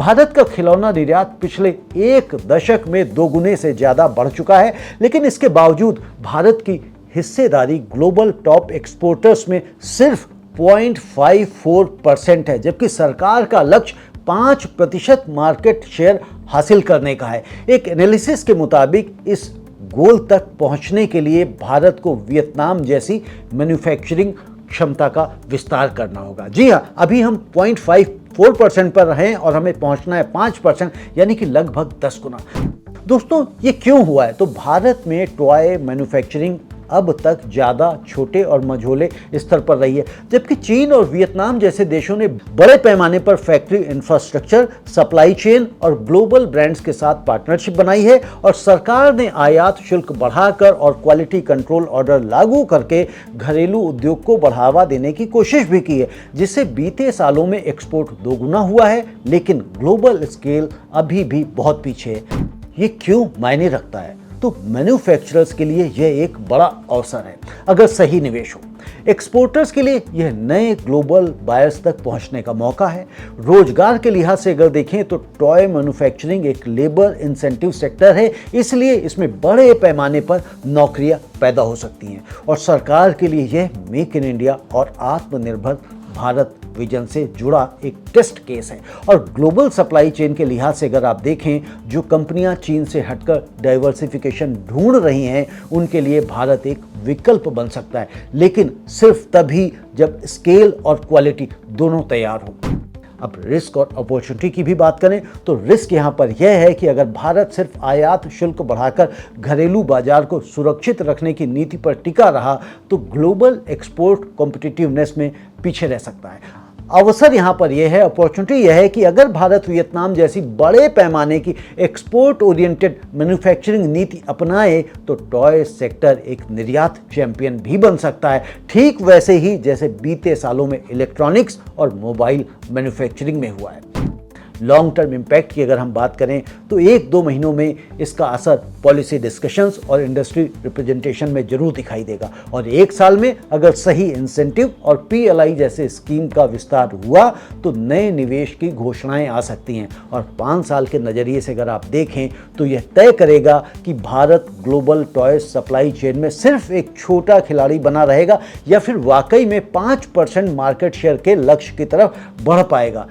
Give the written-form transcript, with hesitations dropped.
भारत का खिलौना निर्यात पिछले एक दशक में दोगुने से ज्यादा बढ़ चुका है, लेकिन इसके बावजूद भारत की हिस्सेदारी ग्लोबल टॉप एक्सपोर्टर्स में सिर्फ 0.54% है, जबकि सरकार का लक्ष्य 5% मार्केट शेयर हासिल करने का है। एक एनालिसिस के मुताबिक इस गोल तक पहुंचने के लिए भारत को वियतनाम जैसी मैन्युफैक्चरिंग क्षमता का विस्तार करना होगा। जी हाँ, अभी हम 0.54% पर हैं और हमें पहुंचना है 5%, यानी कि लगभग 10 गुना। दोस्तों, ये क्यों हुआ है? तो भारत में टॉय मैन्युफैक्चरिंग अब तक ज़्यादा छोटे और मझोले स्तर पर रही है, जबकि चीन और वियतनाम जैसे देशों ने बड़े पैमाने पर फैक्ट्री इंफ्रास्ट्रक्चर, सप्लाई चेन और ग्लोबल ब्रांड्स के साथ पार्टनरशिप बनाई है। और सरकार ने आयात शुल्क बढ़ाकर और क्वालिटी कंट्रोल ऑर्डर लागू करके घरेलू उद्योग को बढ़ावा देने की कोशिश भी की है, जिससे बीते सालों में एक्सपोर्ट दोगुना हुआ है, लेकिन ग्लोबल स्केल अभी भी बहुत पीछे है। ये क्यों मायने रखता है? तो मैन्युफैक्चरर्स के लिए यह एक बड़ा अवसर है अगर सही निवेश हो। एक्सपोर्टर्स के लिए यह नए ग्लोबल बायर्स तक पहुंचने का मौका है। रोजगार के लिहाज से अगर देखें तो टॉय मैन्युफैक्चरिंग एक लेबर इंसेंटिव सेक्टर है, इसलिए इसमें बड़े पैमाने पर नौकरियां पैदा हो सकती हैं। और सरकार के लिए यह मेक इन इंडिया और आत्मनिर्भर भारत विजन से जुड़ा एक टेस्ट केस है। और ग्लोबल सप्लाई चेन के लिहाज से अगर आप देखें, जो कंपनियां चीन से हटकर डाइवर्सिफिकेशन ढूंढ रही हैं, उनके लिए भारत एक विकल्प बन सकता है, लेकिन सिर्फ तभी जब स्केल और क्वालिटी दोनों तैयार हो। अब रिस्क और अपॉर्चुनिटी की भी बात करें तो रिस्क यहाँ पर यह है कि अगर भारत सिर्फ आयात शुल्क बढ़ाकर घरेलू बाजार को सुरक्षित रखने की नीति पर टिका रहा तो ग्लोबल एक्सपोर्ट कॉम्पिटिटिवनेस में पीछे रह सकता है। अवसर यहाँ पर यह है, अपॉर्चुनिटी यह है कि अगर भारत वियतनाम जैसी बड़े पैमाने की एक्सपोर्ट ओरिएंटेड मैन्युफैक्चरिंग नीति अपनाए तो टॉय सेक्टर एक निर्यात चैंपियन भी बन सकता है, ठीक वैसे ही जैसे बीते सालों में इलेक्ट्रॉनिक्स और मोबाइल मैन्युफैक्चरिंग में हुआ है। लॉन्ग टर्म इम्पैक्ट की अगर हम बात करें तो 1-2 महीनों में इसका असर पॉलिसी डिस्कशंस और इंडस्ट्री रिप्रेजेंटेशन में जरूर दिखाई देगा, और 1 साल में अगर सही इंसेंटिव और PLI जैसे स्कीम का विस्तार हुआ तो नए निवेश की घोषणाएं आ सकती हैं। और 5 साल के नज़रिए से अगर आप देखें तो यह तय करेगा कि Bharat global toy supply chain में सिर्फ एक छोटा खिलाड़ी बना रहेगा या फिर वाकई में 5% मार्केट शेयर के लक्ष्य की तरफ बढ़ पाएगा।